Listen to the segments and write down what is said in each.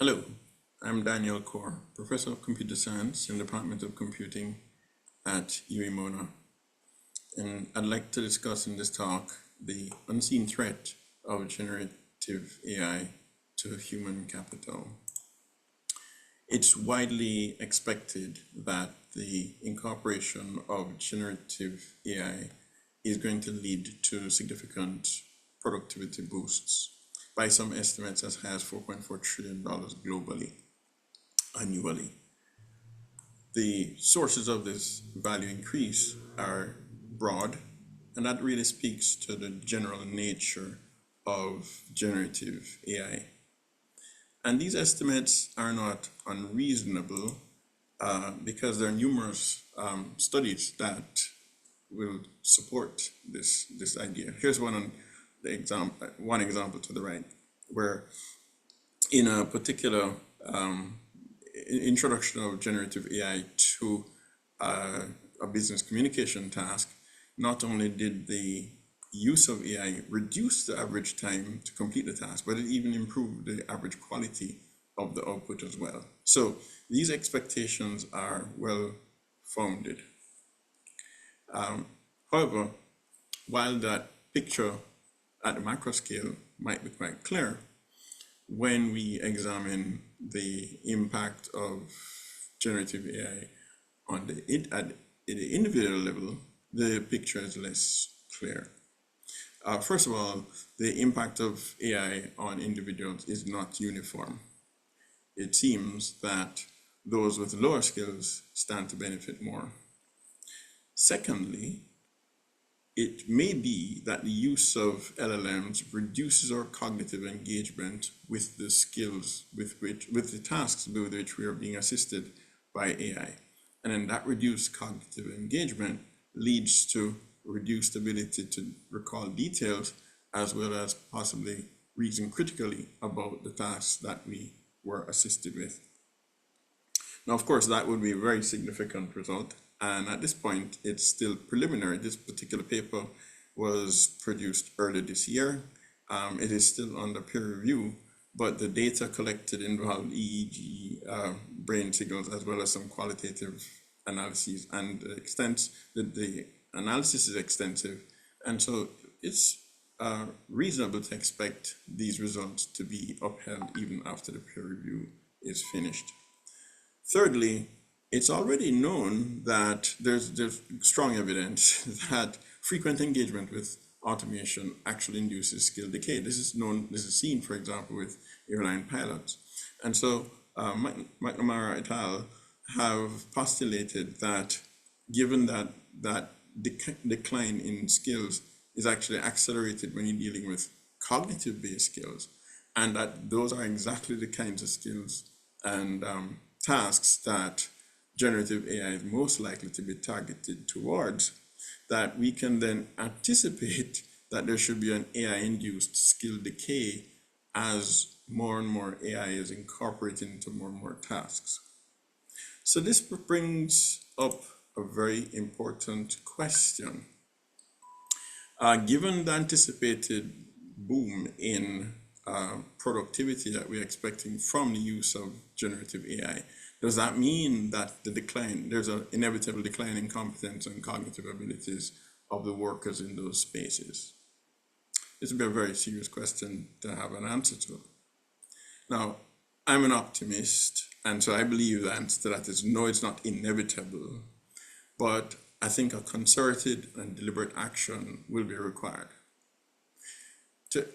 Hello, I'm Daniel Coore, Professor of Computer Science in the Department of Computing at UEMONA. And I'd like to discuss in this talk the unseen threat of generative AI to human capital. It's widely expected that the incorporation of generative AI is going to lead to significant productivity boosts, by some estimates as high as $4.4 trillion globally, annually. The sources of this value increase are broad, and that really speaks to the general nature of generative AI. And these estimates are not unreasonable because there are numerous studies that will support this idea. Here's one example to the right, where in a particular introduction of generative AI to a business communication task, not only did the use of AI reduce the average time to complete the task, but it even improved the average quality of the output as well. So these expectations are well founded. However, while that picture at the macro scale might be quite clear, when we examine the impact of generative AI on at the individual level, the picture is less clear. First of all, the impact of AI on individuals is not uniform. It seems that those with lower skills stand to benefit more. Secondly, it may be that the use of LLMs reduces our cognitive engagement with the skills with the tasks with which we are being assisted by AI. And then that reduced cognitive engagement leads to reduced ability to recall details, as well as possibly reason critically about the tasks that we were assisted with. Now, of course, that would be a very significant result. And at this point, it's still preliminary. This particular paper was produced earlier this year. It is still under peer review, but the data collected involved EEG brain signals, as well as some qualitative analyses, and the analysis is extensive. And so it's reasonable to expect these results to be upheld even after the peer review is finished. Thirdly, it's already known that there's strong evidence that frequent engagement with automation actually induces skill decay. This is seen, for example, with airline pilots. And so McNamara et al. Have postulated that given that decline in skills is actually accelerated when you're dealing with cognitive-based skills, and that those are exactly the kinds of skills and tasks that generative AI is most likely to be targeted towards, that we can then anticipate that there should be an AI-induced skill decay as more and more AI is incorporated into more and more tasks. So this brings up a very important question. Given the anticipated boom in productivity that we're expecting from the use of generative AI, does that mean that there's an inevitable decline in competence and cognitive abilities of the workers in those spaces? This would be a very serious question to have an answer to. Now, I'm an optimist, and so I believe the answer to that is no, it's not inevitable, but I think a concerted and deliberate action will be required. To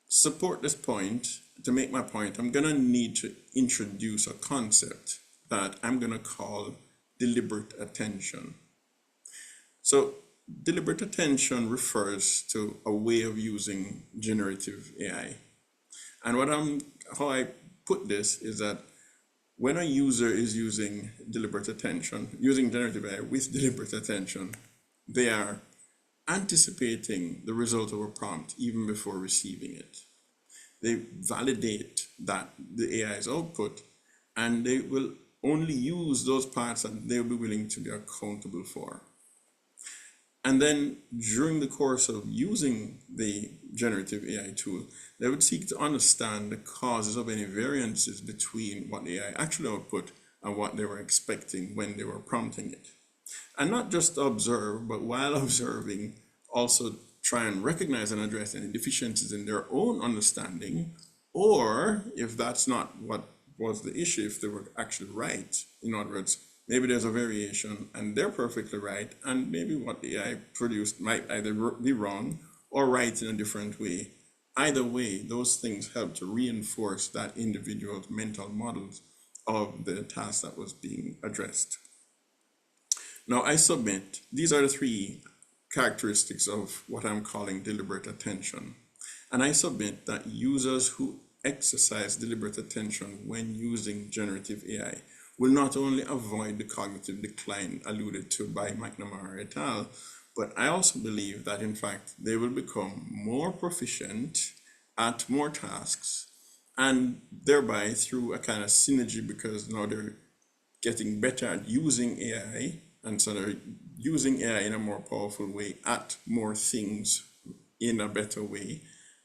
support this point, to make my point, I'm going to need to introduce a concept that I'm going to call deliberate attention. So deliberate attention refers to a way of using generative AI. And how I put this is that when a user is using generative AI with deliberate attention, they are anticipating the result of a prompt even before receiving it. They validate that the AI's output, and they will only use those parts that they'll be willing to be accountable for. And then during the course of using the generative AI tool, they would seek to understand the causes of any variances between what the AI actually output and what they were expecting when they were prompting it. And not just observe, but while observing, also try and recognize and address any deficiencies in their own understanding, or if that's not what was the issue, if they were actually right. In other words, maybe there's a variation and they're perfectly right, and maybe what the AI produced might either be wrong or right in a different way. Either way, those things help to reinforce that individual's mental models of the task that was being addressed. Now, I submit these are the three characteristics of what I'm calling deliberate attention. And I submit that users who exercise deliberate attention when using generative AI will not only avoid the cognitive decline alluded to by McNamara et al., but I also believe that in fact they will become more proficient at more tasks, and thereby through a kind of synergy, because now they're getting better at using AI, and so they're using AI in a more powerful way at more things in a better way,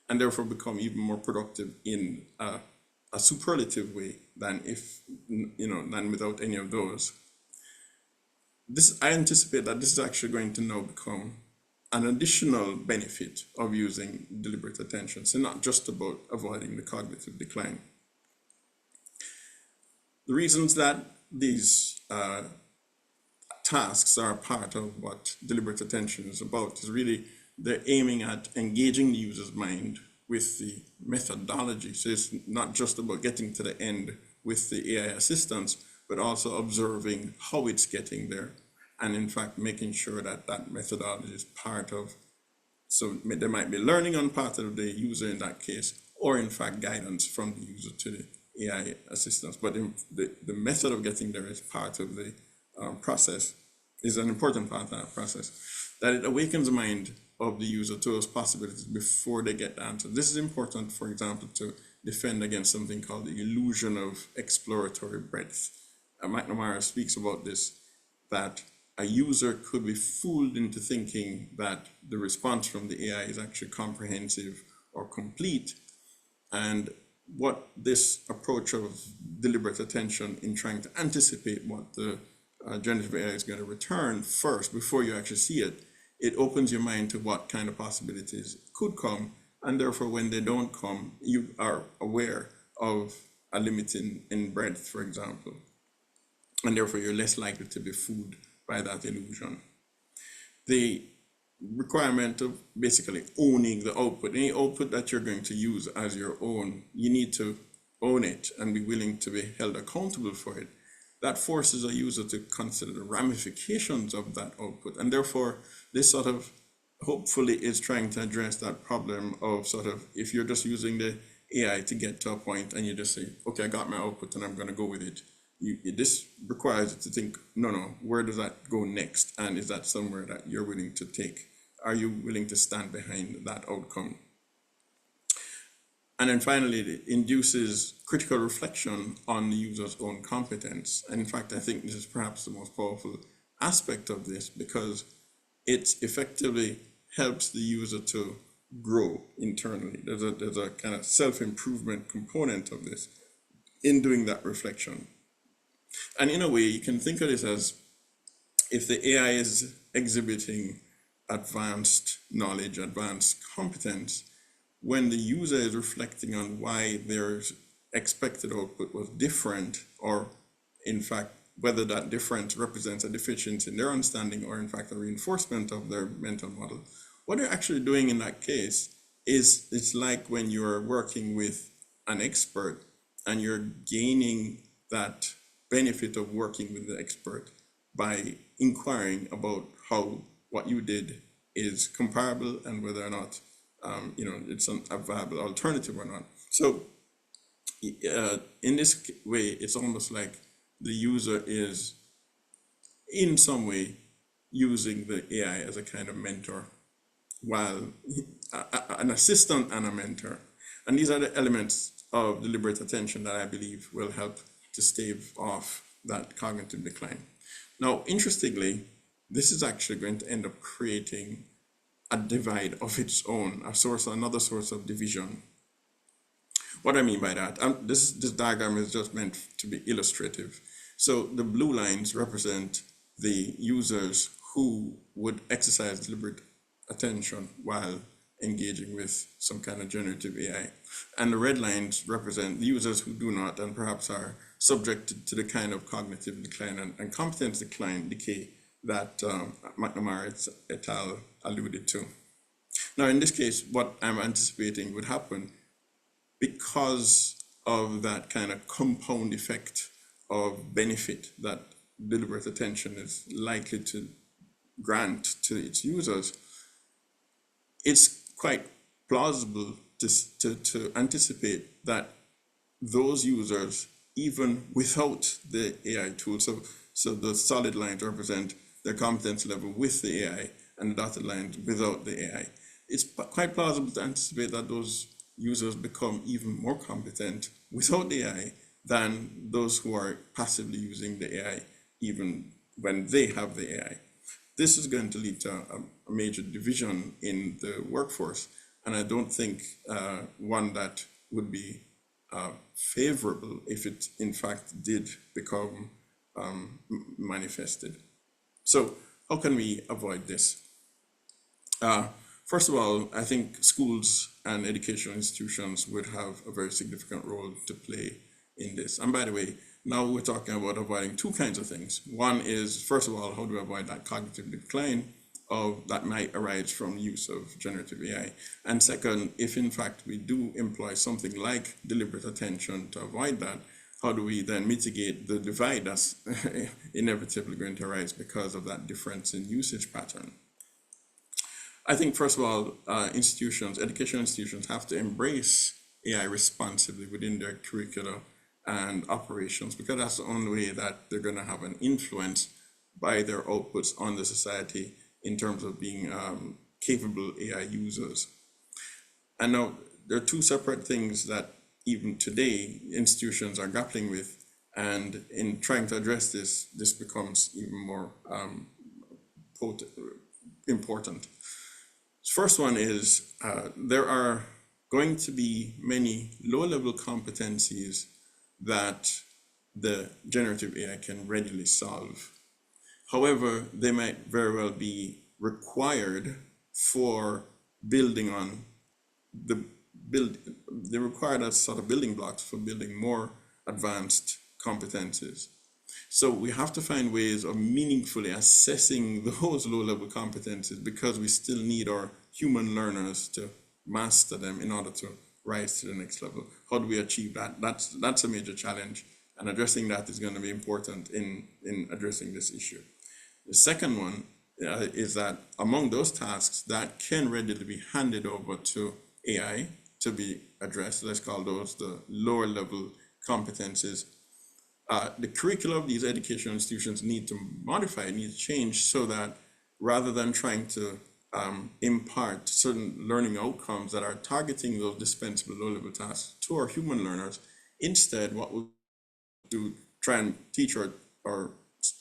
and therefore become even more productive in a superlative way than than without any of those. I anticipate that this is actually going to now become an additional benefit of using deliberate attention. So not just about avoiding the cognitive decline. The reasons that these tasks are part of what deliberate attention is about is really they're aiming at engaging the user's mind with the methodology. So it's not just about getting to the end with the AI assistance, but also observing how it's getting there, and in fact making sure that that methodology is part of, so there might be learning on part of the user in that case, or in fact guidance from the user to the AI assistance. But the method of getting there is part of the process, is an important part of that process, that it awakens the mind of the user to those possibilities before they get the answer. This is important, for example, to defend against something called the illusion of exploratory breadth. McNamara speaks about this, that a user could be fooled into thinking that the response from the AI is actually comprehensive or complete. And what this approach of deliberate attention in trying to anticipate what the generative AI is going to return first before you actually see it, it opens your mind to what kind of possibilities could come, and therefore when they don't come, you are aware of a limit in breadth, for example, and therefore you're less likely to be fooled by that illusion. The requirement of basically owning the output, any output that you're going to use as your own, you need to own it and be willing to be held accountable for it. That forces a user to consider the ramifications of that output, and therefore this sort of hopefully is trying to address that problem of sort of, if you're just using the AI to get to a point and you just say, okay, I got my output and I'm going to go with it. This requires you to think, no, where does that go next? And is that somewhere that you're willing to take? Are you willing to stand behind that outcome? And then finally, it induces critical reflection on the user's own competence. And in fact, I think this is perhaps the most powerful aspect of this, because it effectively helps the user to grow internally. There's a kind of self-improvement component of this in doing that reflection. And in a way, you can think of this as, if the AI is exhibiting advanced knowledge, advanced competence, when the user is reflecting on why their expected output was different, or in fact, whether that difference represents a deficiency in their understanding or in fact a reinforcement of their mental model, what they're actually doing in that case is, it's like when you're working with an expert and you're gaining that benefit of working with the expert by inquiring about how what you did is comparable and whether or not it's a viable alternative or not. So in this way, it's almost like the user is in some way using the AI as a kind of mentor, while an assistant and a mentor. And these are the elements of deliberate attention that I believe will help to stave off that cognitive decline. Now, interestingly, this is actually going to end up creating a divide of its own, another source of division. What I mean by that, this diagram is just meant to be illustrative. So the blue lines represent the users who would exercise deliberate attention while engaging with some kind of generative AI. And the red lines represent the users who do not, and perhaps are subjected to the kind of cognitive decline and competence decay that McNamara et al. Alluded to. Now, in this case, what I'm anticipating would happen, because of that kind of compound effect of benefit that deliberate attention is likely to grant to its users, it's quite plausible to anticipate that those users, even without the AI tool, so the solid lines represent their competence level with the AI, and the dotted lines without the AI. It's quite plausible to anticipate that those users become even more competent without the AI than those who are passively using the AI, even when they have the AI. This is going to lead to a major division in the workforce, and I don't think one that would be favorable if it in fact did become manifested. So how can we avoid this? First of all, I think schools and educational institutions would have a very significant role to play in this. And by the way, now we're talking about avoiding two kinds of things. One is, first of all, how do we avoid that cognitive decline that might arise from use of generative AI? And second, if in fact we do employ something like deliberate attention to avoid that, how do we then mitigate the divide that's inevitably going to arise because of that difference in usage pattern? I think, first of all, educational institutions have to embrace AI responsibly within their curricula and operations, because that's the only way that they're going to have an influence by their outputs on the society in terms of being capable AI users. And now there are two separate things that even today institutions are grappling with, and in trying to address this becomes even more important. First one is there are going to be many low-level competencies that the generative AI can readily solve. However, they might very well be required for building on they require that sort of building blocks for building more advanced competencies. So we have to find ways of meaningfully assessing those low-level competencies, because we still need our human learners to master them in order to rise to the next level. How do we achieve that? That's a major challenge, and addressing that is going to be important in addressing this issue. The second one is that among those tasks that can readily be handed over to AI to be addressed, let's call those the lower level competencies, the curriculum of these educational institutions need to modify, need to change, so that rather than trying to impart certain learning outcomes that are targeting those dispensable low-level tasks to our human learners, instead what we'll do, try and teach our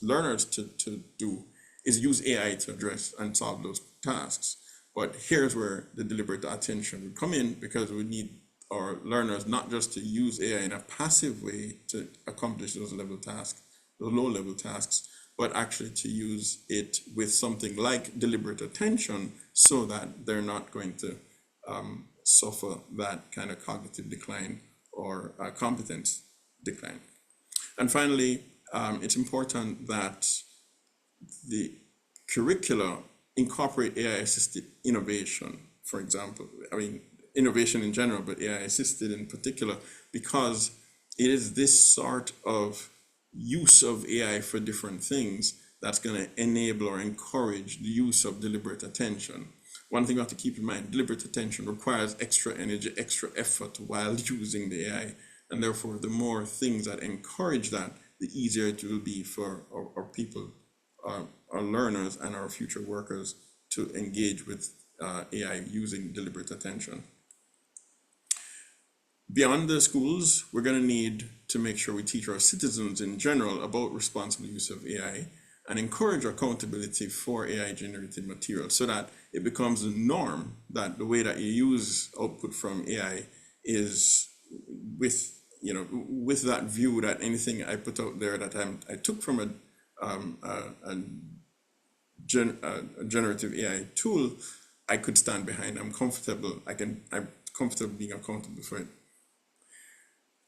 learners to do, is use AI to address and solve those tasks. But here's where the deliberate attention would come in, because we need our learners not just to use AI in a passive way to accomplish those low-level tasks, but actually to use it with something like deliberate attention, so that they're not going to suffer that kind of cognitive decline or competence decline. And finally, it's important that the curricula incorporate AI-assisted innovation, for example. I mean, innovation in general, but AI-assisted in particular, because it is this sort of use of AI for different things that's going to enable or encourage the use of deliberate attention. One thing we have to keep in mind, deliberate attention requires extra energy, extra effort while using the AI. And therefore, the more things that encourage that, the easier it will be for our people, our learners and our future workers to engage with AI using deliberate attention. Beyond the schools, we're going to need to make sure we teach our citizens in general about responsible use of AI. and encourage accountability for AI generated material so that it becomes the norm that the way that you use output from AI is with, you know, with that view that anything I put out there that I took from a generative AI tool, I could stand behind. I'm comfortable. I'm comfortable being accountable for it.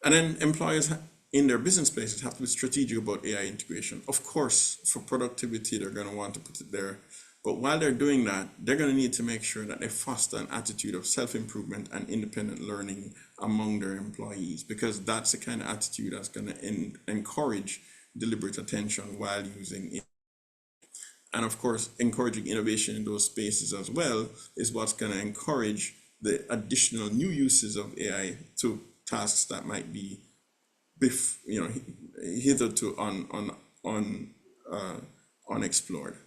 And then employers in their business places have to be strategic about AI integration. Of course, for productivity, they're going to want to put it there. But while they're doing that, they're going to need to make sure that they foster an attitude of self-improvement and independent learning among their employees, because that's the kind of attitude that's going to encourage deliberate attention while using it. And of course, encouraging innovation in those spaces as well is what's going to encourage the additional new uses of AI to tasks that might be, hitherto unexplored.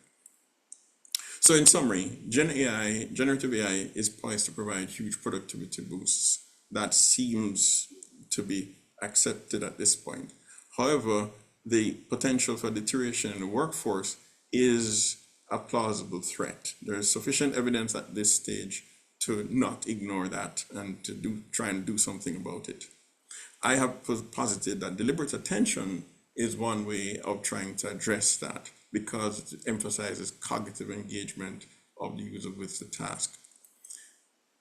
So in summary, generative AI is poised to provide huge productivity boosts. That seems to be accepted at this point. However, the potential for deterioration in the workforce is a plausible threat. There is sufficient evidence at this stage to not ignore that and to try and do something about it. I have posited that deliberate attention is one way of trying to address that, because it emphasizes cognitive engagement of the user with the task.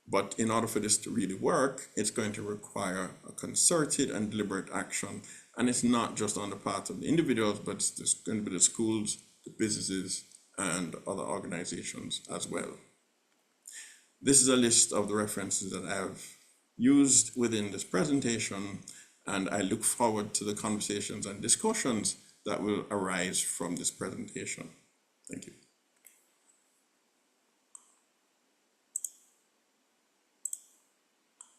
But in order for this to really work, it's going to require a concerted and deliberate action. And it's not just on the part of the individuals, but it's going to be the schools, the businesses, and other organizations as well. This is a list of the references that I've used within this presentation, and I look forward to the conversations and discussions that will arise from this presentation. Thank you.